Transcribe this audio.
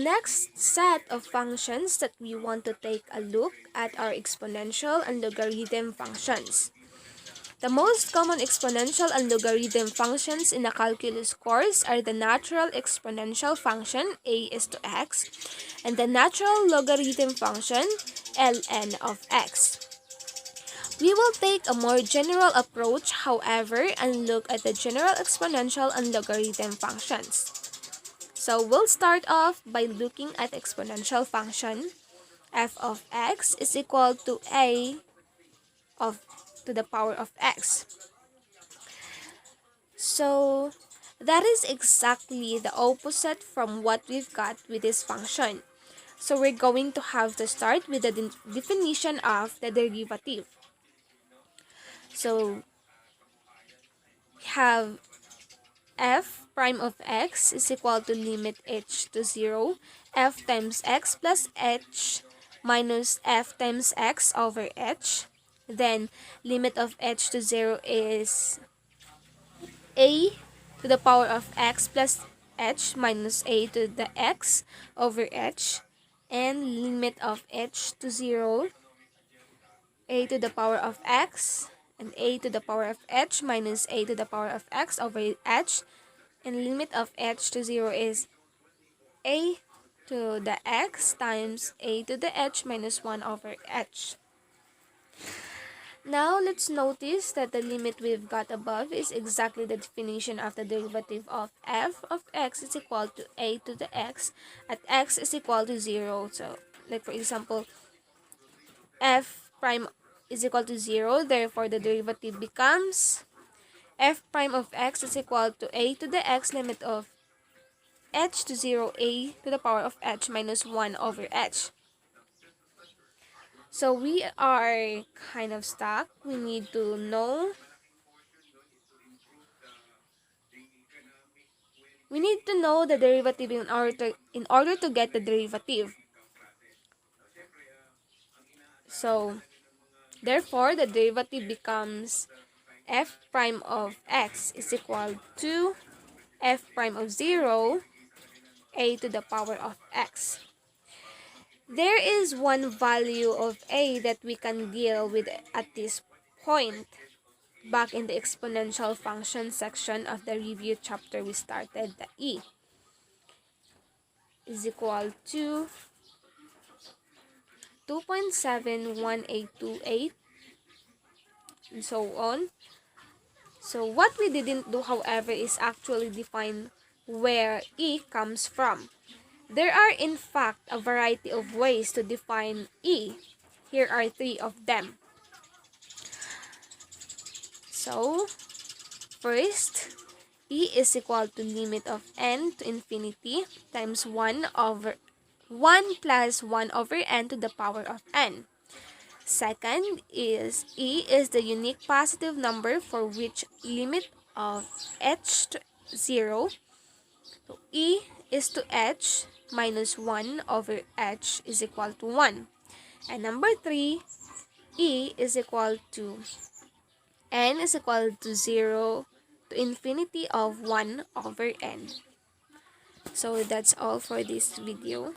next set of functions that we want to take a look at are exponential and logarithm functions. The most common exponential and logarithm functions in a calculus course are the natural exponential function a is to x and the natural logarithm function ln of x. We will take a more general approach, however, and look at the general exponential and logarithm functions. So we'll start off by looking at exponential function. F of x is equal to a to the power of x. So that is exactly the opposite from what we've got with this function. So we're going to have to start with the definition of the derivative. So we have f prime of x is equal to limit h to 0, f times x plus h minus f times x over h. Then limit of h to 0 is a to the power of x plus h minus a to the x over h. And limit of h to 0, a to the power of x and a to the power of h minus a to the power of x over h. And limit of h to 0 is a to the x times a to the h minus 1 over h. Now, let's notice that the limit we've got above is exactly the definition of the derivative of f of x is equal to a to the x at x is equal to 0. So, like for example, f prime is equal to 0, therefore the derivative becomes f prime of x is equal to a to the x limit of h to 0 a to the power of h minus 1 over h. So we are kind of stuck. We need to know the derivative in order to get the derivative. So therefore the derivative becomes f prime of x is equal to f prime of 0 a to the power of x. There is one value of a that we can deal with at this point. Back in the exponential function section of the review chapter, we started the e is equal to 2.71828 and so on. So what we didn't do, however, is actually define where e comes from. There are in fact a variety of ways to define e. Here are 3 of them. So first, e is equal to limit of n to infinity times 1 plus 1 over n to the power of n. Second is e is the unique positive number for which limit of h to 0. So e is to h minus 1 over h is equal to 1. And number 3, e is equal to n is equal to 0 to infinity of 1 over n. So that's all for this video.